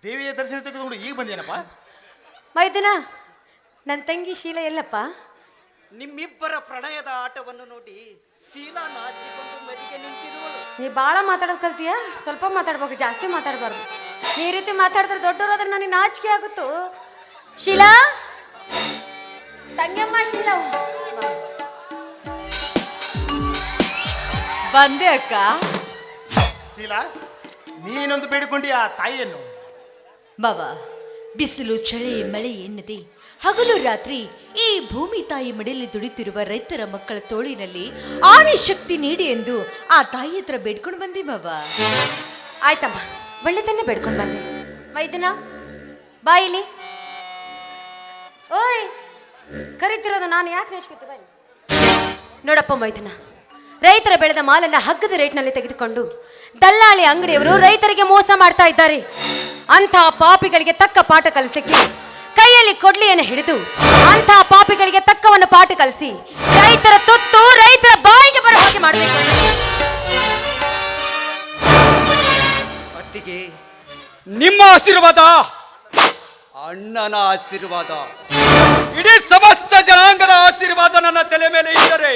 ದೇವಿಯ ದರ್ಶನ ತೆಗೆದುಕೊಂಡು ಈಗ ಬಂದೇನಪ್ಪ ಮೈದಿನ ನನ್ನ ತಂಗಿ ಶೀಲ ಎಲ್ಲಪ್ಪ ನಿಮ್ಮಿಬ್ಬರ ಪ್ರಣಯದ ಆಟವನ್ನು ನೋಡಿ ಶೀಲಾ ನಾಚಿಕೊಂಡು ಮರಿಗೆ ನಿಂತಿರುವಳು. ನೀ ಭಾಳ ಮಾತಾಡೋದು ಕಲ್ತೀಯ ಸ್ವಲ್ಪ ಮಾತಾಡ್ಬೇಕು ಜಾಸ್ತಿ ಮಾತಾಡಬಾರ್ದು ನೀ ಈ ರೀತಿ ಮಾತಾಡಿದ್ರೆ ದೊಡ್ಡವರಾದ್ರೆ ನನಗೆ ನಾಚಿಕೆ ಆಗುತ್ತೋ ಶೀಲಾ ತಂಗಮ್ಮ ಶೀಲಾ ಬಂದೆ ಅಕ್ಕ. ಶೀಲಾ ನೀನೊಂದು ಬೇಡಿಕೊಂಡಿ ಆ ತಾಯಿಯನ್ನು ಮಾವ, ಬಿಸಿಲು ಚಳಿ ಮಳೆ ಎನ್ನದೆ ಹಗಲು ರಾತ್ರಿ ಈ ಭೂಮಿ ತಾಯಿ ಮಡಿಯಲ್ಲಿ ದುಡಿತಿರುವ ರೈತರ ಮಕ್ಕಳ ತೋಳಿನಲ್ಲಿ ಆಣೆ ಶಕ್ತಿ ನೀಡಿ ಎಂದು ಆ ತಾಯಿ ಹತ್ರ ಬೇಡ್ಕೊಂಡು ಬಂದೆ ಮಾವ. ಆಯ್ತಮ್ಮ ಒಳ್ಳೆದನ್ನೇ ಬೇಡ್ಕೊಂಡು ಬಂದೆ. ಮೈದನ ಬಾಯಿಲಿ ಓಯ್ ಕರಿತಿರೋದು ನಾನು ಯಾಕೆ ನೆಚ್ಕೊತೆ ಬಾಯಿ. ನೋಡಪ್ಪ ಮೈದನ, ರೈತರ ಬೆಳೆದ ಮಾಲನ್ನ ಹಗ್ಗದ ರೇಟ್ನಲ್ಲಿ ತೆಗೆದುಕೊಂಡು ದಲ್ಲಾಳಿ ಅಂಗಡಿಯವರು ರೈತರಿಗೆ ಮೋಸ ಮಾಡ್ತಾ ಇದ್ದಾರೆ. ಅಂಥ ಪಾಪಿಗಳಿಗೆ ತಕ್ಕ ಪಾಠ ಕಲಿಸಲಿಕ್ಕೆ ಕೈಯಲ್ಲಿ ಕೊಡ್ಲಿಯನ್ನು ಹಿಡಿದು ಅಂಥ ಪಾಪಿಗಳಿಗೆ ತಕ್ಕವನ್ನು ಪಾಠ ಕಲಿಸಿ ರೈತರ ತುತ್ತು ರೈತರ ಬಾಯಿಗೆ ಬರೋ ಹಾಗೆ ಮಾಡಬೇಕು. ಅತ್ತಿಗೆ ನಿಮ್ಮ ಆಶೀರ್ವಾದ, ಅಣ್ಣನ ಆಶೀರ್ವಾದ, ಇಡೀ ಸಮಸ್ತ ಜನಾಂಗದ ಆಶೀರ್ವಾದ ನನ್ನ ತಲೆ ಮೇಲೆ ಇದ್ದರೆ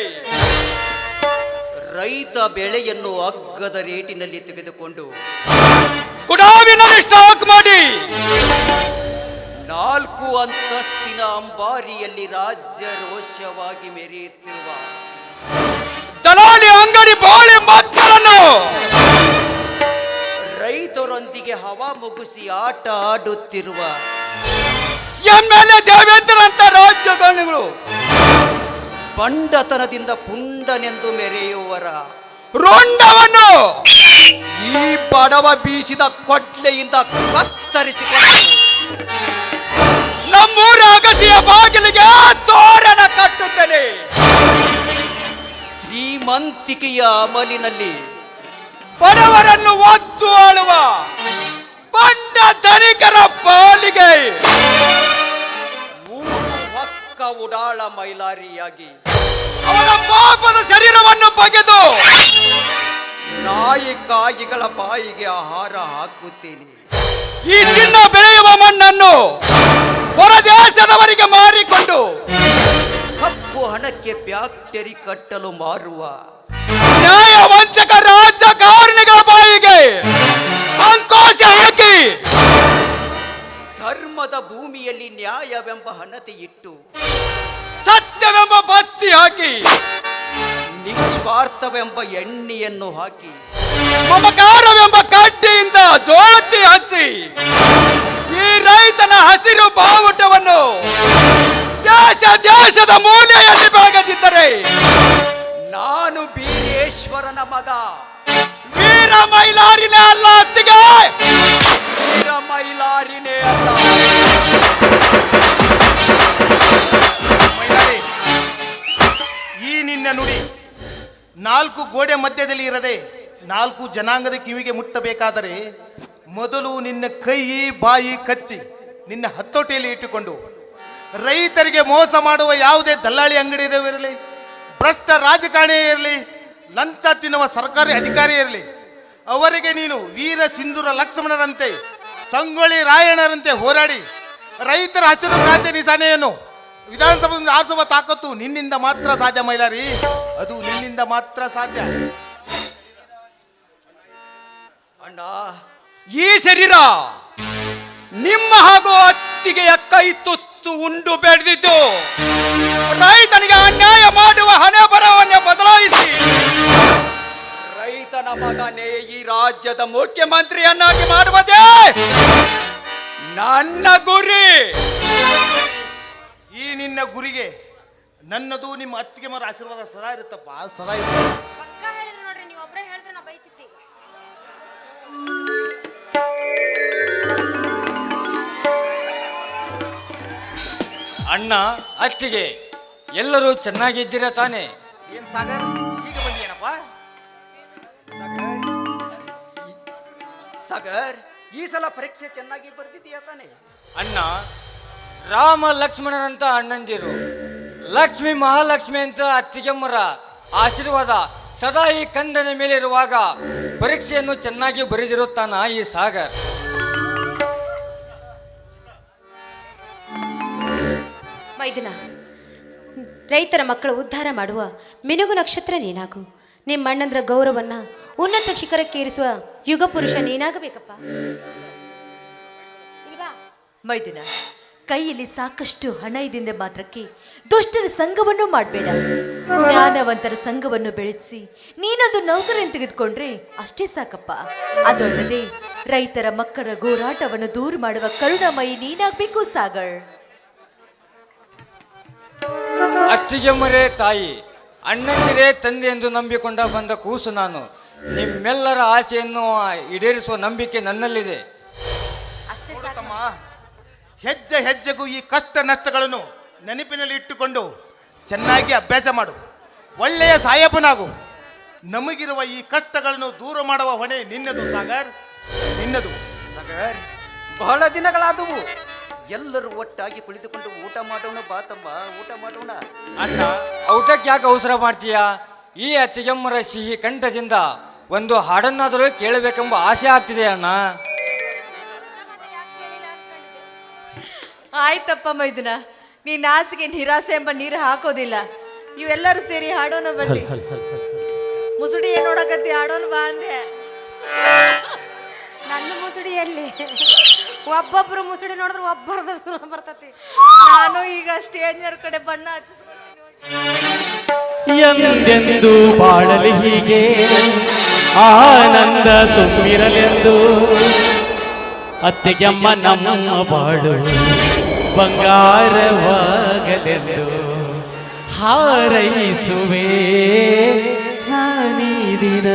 ರೈತ ಬೆಳೆಯನ್ನು ಅಗ್ಗದ ರೇಟಿನಲ್ಲಿ ತೆಗೆದುಕೊಂಡು ಕುಡಾವಿನಲ್ಲಿ ಸ್ಟಾಕ್ ಮಾಡಿ 4 ಅಂತಸ್ತಿನ ಅಂಬಾರಿಯಲ್ಲಿ ರಾಜ್ಯ ರೋಷವಾಗಿ ಮೆರೆಯುತ್ತಿರುವ ದಲಾಲಿ ಅಂಗಡಿ ಬಾಳೆ ಮಕ್ಕಳನ್ನು ರೈತರೊಂದಿಗೆ ಹವಾ ಮುಗಿಸಿ ಆಟ ಆಡುತ್ತಿರುವ ಎಂಎಲ್ಎ ದೇವೇಂದ್ರಂತ ರಾಜಕಾರಣಿಗಳು ಬಂಡತನದಿಂದ ಪುಂಡನೆಂದು ಮೆರೆಯುವರ ರೋಂಡವನ್ನು ಈ ಬಡವ ಬೀಸಿದ ಕೊಟ್ಲೆಯಿಂದ ಕತ್ತರಿಸಿಕೊಂಡು ನಮ್ಮೂರ ಅಗಸಿಯ ಬಾಗಿಲಿಗೆ ತೋರಣ ಕಟ್ಟುತ್ತೇನೆ. ಶ್ರೀಮಂತಿಕೆಯ ಅಮಲಿನಲ್ಲಿ ಬಡವರನ್ನು ಒದ್ದು ಆಳುವ ಬಂಡ ಧನಿಕರ ಪಾಲಿಗೆ ಹೊಕ್ಕ ಉಡಾಳ ಮೈಲಾರಿಯಾಗಿ ಅವರ ಪಾಪದ ಶರೀರವನ್ನು ಬಗೆದು ನಾಯಿ ಕಾಯಿಗಳ ಬಾಯಿಗೆ ಆಹಾರ ಹಾಕುತ್ತೇನೆ. ಈ ಚಿನ್ನ ಬೆಳೆಯುವ ಮಣ್ಣನ್ನು ಹೊರದೇಶದವರಿಗೆ ಮಾರಿಕೊಂಡು ಕಪ್ಪು ಹಣಕ್ಕೆ ಫ್ಯಾಕ್ಟರಿ ಕಟ್ಟಲು ಮಾರುವ ನ್ಯಾಯ ವಂಚಕ ರಾಜಕಾರಣಿಗಳ ಬಾಯಿಗೆ ಅಂಕೋಶ ಹಾಕಿ ಧರ್ಮದ ಭೂಮಿಯಲ್ಲಿ ನ್ಯಾಯವೆಂಬ ಹಣತೆ ಇಟ್ಟು ಸತ್ಯವೆಂಬ ಬತ್ತಿ ಹಾಕಿ ಸ್ವಾರ್ಥವೆಂಬ ಎಣ್ಣೆಯನ್ನು ಹಾಕಿ ಮಮಕಾರವೆಂಬ ಕಡ್ಡಿಯಿಂದ ಜ್ಯೋತಿ ಹಚ್ಚಿ ಈ ರೈತನ ಹಸಿರು ಬಾವುಟವನ್ನು ದೇಶದ ಮೂಲೆಯಲ್ಲಿ ಬೆಳಗದಿದ್ದರೆ ನಾನು ಬೀರೇಶ್ವರನ ಮಗ. ವೀರ ಮೈಲಾರಿನೇ ಅಲ್ಲ ಅತ್ತಿಗೆ, ವೀರ ಮೈಲಾರಿನೇ ಅಲ್ಲ. ಮೈಲಾರಿ, ಈ ನಿನ್ನ ನುಡಿ ನಾಲ್ಕು ಗೋಡೆ ಮಧ್ಯದಲ್ಲಿ ಇರದೆ ನಾಲ್ಕು ಜನಾಂಗದ ಕಿವಿಗೆ ಮುಟ್ಟಬೇಕಾದರೆ ಮೊದಲು ನಿನ್ನ ಕೈ ಬಾಯಿ ಕಚ್ಚಿ ನಿನ್ನ ಹತೋಟಿಯಲ್ಲಿ ಇಟ್ಟುಕೊಂಡು ರೈತರಿಗೆ ಮೋಸ ಮಾಡುವ ಯಾವುದೇ ದಲ್ಲಾಳಿ ಅಂಗಡಿ ಇರಲಿ, ಭ್ರಷ್ಟ ರಾಜಕಾರಣಿ ಇರಲಿ, ಲಂಚ ತಿನ್ನುವ ಸರ್ಕಾರಿ ಅಧಿಕಾರಿ ಇರಲಿ, ಅವರಿಗೆ ನೀನು ವೀರ ಸಿಂಧೂರ ಲಕ್ಷ್ಮಣರಂತೆ ಸಂಗೊಳ್ಳಿ ರಾಯಣ್ಣರಂತೆ ಹೋರಾಡಿ ರೈತರ ಹಸಿರು ಕ್ರಾಂತಿ ನಿಶಾನೆಯನ್ನು ವಿಧಾನಸಭೆಯಿಂದ ಆರಿಸುವ ತಾಕತ್ತು ನಿನ್ನಿಂದ ಮಾತ್ರ ಸಾಧ್ಯ ಮೈಲಾರಿ, ಅದು ನಿನ್ನಿಂದ ಮಾತ್ರ ಸಾಧ್ಯ. ಅಣ್ಣ, ಈ ಶರೀರ ನಿಮ್ಮ ಹಾಗೂ ಅತ್ತಿಗೆಯ ಕೈ ತುತ್ತು ಉಂಡು ಬೆಳೆದಿದ್ದು ರೈತನಿಗೆ ಅನ್ಯಾಯ ಮಾಡುವ ಹಣೆ ಬರವನ್ನೇ ಬದಲಾಯಿಸಿ ರೈತನ ಮಗನೇ ಈ ರಾಜ್ಯದ ಮುಖ್ಯಮಂತ್ರಿಯನ್ನಾಗಿ ಮಾಡುವುದೇ ನನ್ನ ಗುರಿ. ಈ ನಿನ್ನ ಗುರಿಗೆ ನನ್ನದು ನಿಮ್ಮ ಅತ್ತಿಗೆ ಮರ ಆಶೀರ್ವಾದ ಸದಾ ಇರುತ್ತಪ್ಪ, ಸದಾ ಇರುತ್ತೆ. ನೋಡ್ರಿ ನೀವು ಒಬ್ಬರೇ ಹೇಳಿದ್ರೆ ನಾ ಬೈತಿದ್ದೆ. ಅಣ್ಣ ಅತ್ತಿಗೆ ಎಲ್ಲರೂ ಚೆನ್ನಾಗಿದ್ದೀರಾ ತಾನೆ? ಏನ್ ಸಾಗರ್, ಈಗ ಬಂದಿಯೇನಪ್ಪ? ಸಾಗರ್, ಈ ಸಲ ಪರೀಕ್ಷೆ ಚೆನ್ನಾಗಿ ಬರ್ತಿದೀಯ ತಾನೆ? ಅಣ್ಣ, ರಾಮ ಲಕ್ಷ್ಮಣನಂತ ಅಣ್ಣಂದಿರು, ಲಕ್ಷ್ಮಿ ಮಹಾಲಕ್ಷ್ಮಿ ಅಂತ ಅತ್ತಿಗೆಮ್ಮರ ಆಶೀರ್ವಾದ ಸದಾ ಈ ಕಂದನ ಮೇಲೆ ಇರುವಾಗ ಪರೀಕ್ಷೆಯನ್ನು ಚೆನ್ನಾಗಿ ಬರೆದಿರುತ್ತಾನ ಈ ಸಾಗರ್. ಮೈದುನ, ರೈತರ ಮಕ್ಕಳ ಉದ್ಧಾರ ಮಾಡುವ ಮಿನುಗು ನಕ್ಷತ್ರ ನೀನಾಗು. ನಿಮ್ಮ ಅಣ್ಣಂದ್ರ ಗೌರವನ್ನ ಉನ್ನತ ಶಿಖರಕ್ಕೇರಿಸುವ ಯುಗ ಪುರುಷ ನೀನಾಗಬೇಕಪ್ಪ. ಮೈದುನ, ಕೈಯಲ್ಲಿ ಸಾಕಷ್ಟು ಹಣ ಇದೆಂದ ಮಾತ್ರಕ್ಕೆ ದುಷ್ಟರ ಸಂಘವನ್ನು ಮಾಡಬೇಡ. ಜ್ಞಾನವಂತರ ಸಂಘವನ್ನು ಬೆಳೆಸಿ ನೀನೊಂದು ನೌಕರನ್ನು ತೆಗೆದುಕೊಂಡ್ರೆ ಅಷ್ಟೇ ಸಾಕಪ್ಪ. ಅದಲ್ಲದೆ ರೈತರ ಮಕ್ಕಳ ಹೋರಾಟವನ್ನು ದೂರ ಮಾಡುವ ಕರುಣಾಮಯಿ ನೀನಾಗಬೇಕು ಸಾಗರ್. ಅತ್ತಿಗೆಮ್ಮರೇ ತಾಯಿ, ಅಣ್ಣಂದಿರೇ ತಂದೆ ಎಂದು ನಂಬಿಕೊಂಡ ಬಂದ ಕೂಸು ನಾನು. ನಿಮ್ಮೆಲ್ಲರ ಆಸೆಯನ್ನು ಈಡೇರಿಸುವ ನಂಬಿಕೆ ನನ್ನಲ್ಲಿದೆ. ನೋಡುತ್ತಮ್ಮ, ಹೆಜ್ಜೆ ಹೆಜ್ಜೆಗೂ ಈ ಕಷ್ಟ ನಷ್ಟಗಳನ್ನು ನೆನಪಿನಲ್ಲಿ ಇಟ್ಟುಕೊಂಡು ಚೆನ್ನಾಗಿ ಅಭ್ಯಾಸ ಮಾಡು, ಒಳ್ಳೆಯ ಸಾಯಬನಾಗು. ನಮಗಿರುವ ಈ ಕಷ್ಟಗಳನ್ನು ದೂರ ಮಾಡುವ ಹೊಣೆ ನಿನ್ನದು ಸಾಗರ್, ನಿನ್ನದು. ಸಾಗರ್, ಬಹಳ ದಿನಗಳಾದವು. ಎಲ್ಲರೂ ಒಟ್ಟಾಗಿ ಕುಳಿತುಕೊಂಡು ಊಟ ಮಾಡೋಣ, ಬಾ ತಮ್ಮ, ಊಟ ಮಾಡೋಣ. ಅಣ್ಣ, ಔಟಕ್ಕೆ ಯಾಕೆ ಅವಸರ ಮಾಡ್ತೀಯಾ? ಈ ಅತ್ತಿಗೆಮ್ಮರ ಸಿಹಿ ಕಂಠದಿಂದ ಒಂದು ಹಾಡನ್ನಾದರೂ ಕೇಳಬೇಕೆಂಬ ಆಸೆ ಆಗ್ತಿದೆ ಅಣ್ಣ. ಆಯ್ತಪ್ಪ ಮೈದುನ, ನೀನ್ ಆಸೆಗೆ ನಿರಾಸೆ ಎಂಬ ನೀರು ಹಾಕೋದಿಲ್ಲ. ಇವೆಲ್ಲರೂ ಸೇರಿ ಹಾಡೋಣ ಬನ್ನಿ. ಮುಸುಡಿ ಏನ್ ನೋಡಕತ್ತಿ, ಹಾಡೋಣ ಬಾ ಅಂದೆ. ನನ್ನ ಮುಸುಡಿಯಲ್ಲಿ ಒಬ್ಬೊಬ್ರು ಮುಸುಡಿ ನೋಡಿದ್ರೆ ಒಬ್ಬರದ ಬರ್ತತಿ. ನಾನು ಈಗ ಸ್ಟೇಜ್ನರ್ ಕಡೆ ಬಣ್ಣ ಹಚ್ಚಿಸ್ಕೊಳ್ತೀನಿ. ಎಂದೆಂದು ಬಾಳಲಿ ಹೀಗೆ ಆನಂದ ತುಂಬಿರಲೆಂದು ಅತ್ತಿಗೆಮ್ಮ ನಮ್ಮ ಬಾಳು ಬಂಗಾರವಾಗಲೆಂದು ಹಾರೈಸುವೆ ನಾನೀ ದಿನ.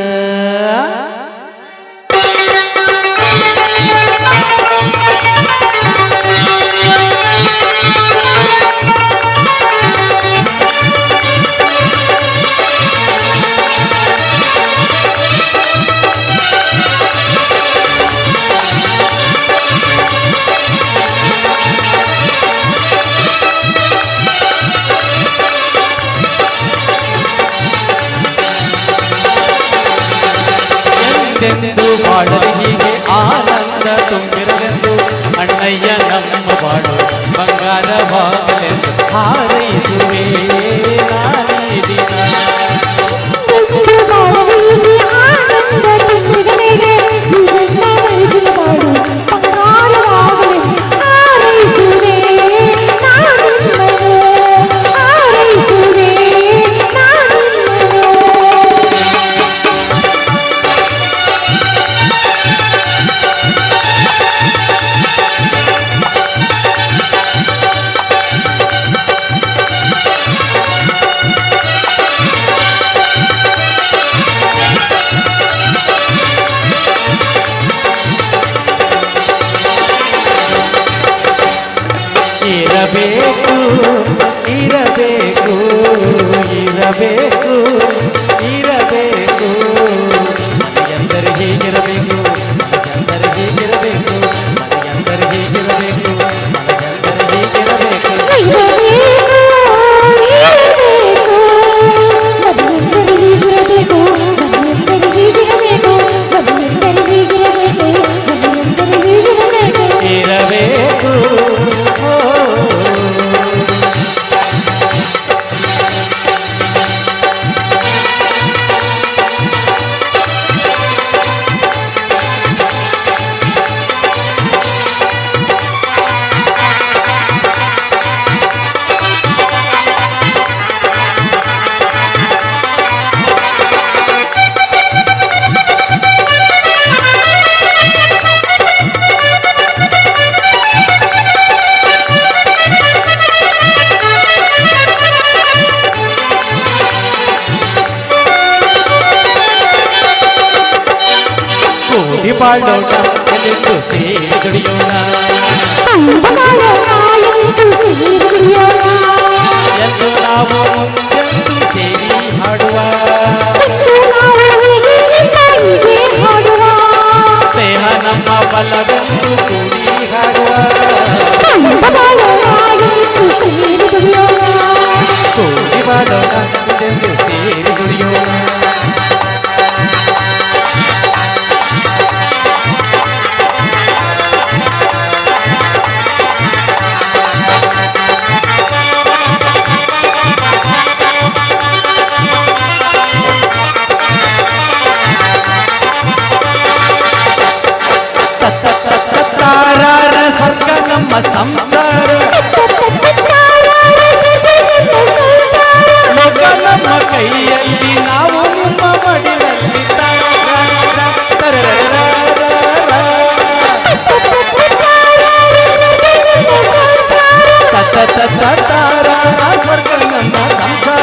ಎಂದೆಂದು ಬಾಳಲಿ ಹೀಗೆ ಆನಂದ ತುಂಬಿರಲೆಂದು ಅಣ್ಣಯ್ಯ ನಮ್ಮ ಬಾಳು ಬಂಗಾರವಾಗಲೆಂದು ಹಾರೈಸುವೆ ನಾನೀ ದಿನ. ಇರಬೇಕು ಇರಬೇಕು ಮನೆಯಂದರೆ ಹೀಗಿರಬೇಕು ಮನಸ್ಸಂದರೆ ಹೀಗಿರಬೇಕು ಮನೆಯಂದರೆ ಹೀಗಿರಬೇಕು ಮನಸ್ಸಂದರೆ ಹೀಗಿರಬೇಕು ಇರಬೇಕು ಕೂಡಿ ಬಾಳೋಣ ಎಂದು ಸೇರಿ ದುಡಿಯೋಣ ಎಂದು ನಾವು ಮುಂದೆಂದು ಸೇರಿ ಹಾಡುವ ಸ್ನೇಹ ನಮ್ಮ ಬಲವೆಂದು ಕೂಡಿ ಹಾಡುವ ಕೂಡಿ ಬಾಳೋಣ ಎಂದು ಸೇರಿ ದುಡಿಯೋಣ ಸ್ವರ್ಗ ನಮ್ಮ ಸಂಸಾರ ಮಗ ನಮ್ಮ ಕೈಯಲ್ಲಿ ನಾವು ನಿಮ್ಮ ಮಡಿಲಲ್ಲಿ ಸ್ವರ್ಗ ನಮ್ಮ ಸಂಸಾರ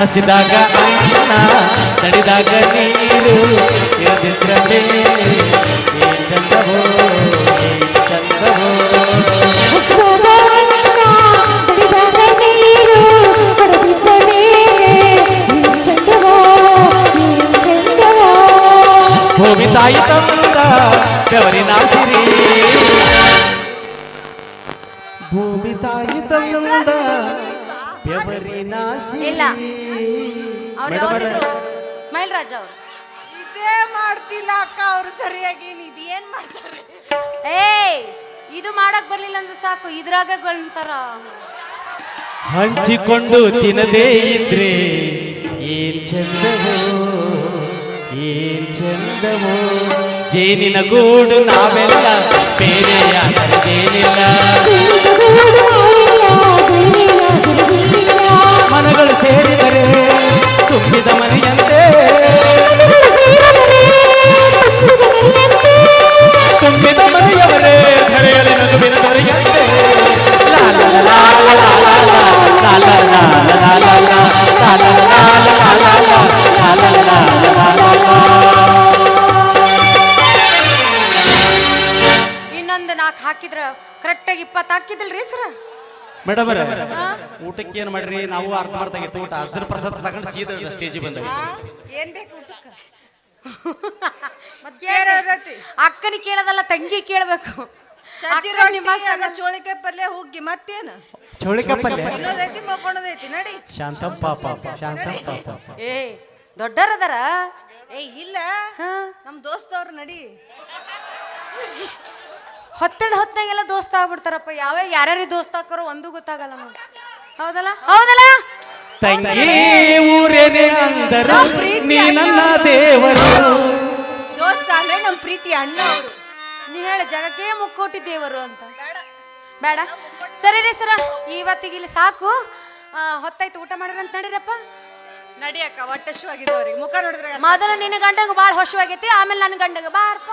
ಹಸಿದಾಗ ಅನ್ನ ತಡಿದಾಗ ನೀರು ಇರದಿದ್ರ ಮೇಲೆ ಏನ್ ಚಂದವೋ ಏನ್ ಚಂದವೋ ಭೂಮಿ ತಾಯಿ ತಂದ ಬೆವರಿನ ಸಿರಿ ಭೂಮಿ ತಾಯಿ ತಂದ ಬೆವರಿನ ಇಲ್ಲ. ಸಿರಿ ಮೇಡಮ್ ಸ್ಮೈಲ್ ರಾಜ ಅವರು ಇದೇ ಮಾಡ್ತಿಲ್ಲ ಅಕ್ಕ ಅವ್ರು ಸರಿಯಾಗಿ ಇದೇನ್ ಮಾಡ್ತಾರೆ ಏಯ್ ಇದು ಮಾಡಕ್ ಬರ್ಲಿಲ್ಲ ಅಂದ್ರೆ ಸಾಕು ಇದ್ರಾಗ ಗೊಂತಾರ ಹಂಚಿಕೊಂಡು ತಿನ್ನದೇ ಇದ್ರೆ ಏನ್ ಚಂದವೋ ಏನ್ ಚಂದವೋ ಜೇನಿನ ಗೂಡು ನಾವೆಲ್ಲ ಬೇರೆಯಾಗೇನಿಲ್ಲ ಮನಗಳು ಸೇರಿದರೆ ತುಂಬಿದ ಮನೆಯಂತೆ ತುಂಬಿದ ಮನೆಯವರೇ ಧರೆಯಲ್ಲಿ ನಗುವಿನ ದೊರೆಯಂತೆ ಇನ್ನೊಂದು 4 ಹಾಕಿದ್ರ ಕರೆಕ್ಟಾಗಿ 20 ಹಾಕಿದಿಲ್ರಿ ಸರ ಮೇಡಮ್ ಊಟಕ್ಕೆ ಏನ್ ಮಾಡ್ರಿ ನಾವು ಅರ್ಥ ಮಾಡ್ತಾಗಿತ್ತು ಊಟ ಅಜ್ಜನ ಪ್ರಸಾದ ತಗೊಂಡು ಸೀದಾ ಸ್ಟೇಜಿಗೆ ಬಂದ ಏನ್ ಬೇಕು ಊಟಕ್ಕ ಅಕ್ಕನ ಕೇಳೋದಲ್ಲ ತಂಗಿ ಕೇಳಬೇಕು ಚೋಳಿಕಾಯಿ ಪಲ್ಯ ಹೋಗಿ ಮತ್ತೇನು ಚೌಳಿಕಾಯಿ ಪಲ್ಯ ಇನ್ನೊಂದೈತಿ ಮಲ್ಕೊಂಡದೈತಿ ನಡಿ ಶಾಂತಂ ಪಾಪ ಶಾಂತಂ ಪಾಪ ಏ ದೊಡ್ಡರದಾರ ಏ ಇಲ್ಲ ನಮ್ ದೋಸ್ತವ್ರು ನಡಿ ಹೊತ್ತಾಗೆಲ್ಲ ದೋಸ್ತ ಆಗ್ಬಿಡ್ತಾರಪ್ಪ ಯಾರ್ಯಾರು ದೋಸ್ತ ಹಾಕೋರು ಒಂದು ಗೊತ್ತಾಗಲ್ಲ ನಮ್ಗೆ ಹೌದಲ್ಲ ಹೌದಲ್ಲ ತಂಗಿ ಊರೇನೆ ಅಂದರು ನೀ ನನ್ನ ದೇವರು ದೋಸ್ತ ಅಂದ್ರೆ ನಮ್ ಪ್ರೀತಿ ಅಣ್ಣ ಅವರು ನೀ ಹೇಳ ಜಗಕ್ಕೆ ಮುಕ್ಕೋಟಿ ದೇವರು ಅಂತ ಬೇಡ ಸರಿ ರೀ ಸರ ಇವತ್ತಿಗೆ ಇಲ್ಲಿ ಸಾಕು ಹೊತ್ತಾಯ್ತು ಊಟ ಮಾಡ್ರಿ ಅಂತ ನಡೀರಪ್ಪ ನಡಿಯಕ್ಕ ಹೊಟ್ಟೆಶುವಾಗಿದ್ದವ್ರಿಗೆ ಮುಖ ನೋಡಿದ್ರೆ ಮೊದಲು ನಿನ್ನ ಗಂಡಗ ಭಾಳ ಹೊಶವಾಗೈತಿ, ಆಮೇಲೆ ನನ್ನ ಗಂಡಗ ಬಾರ್ಪ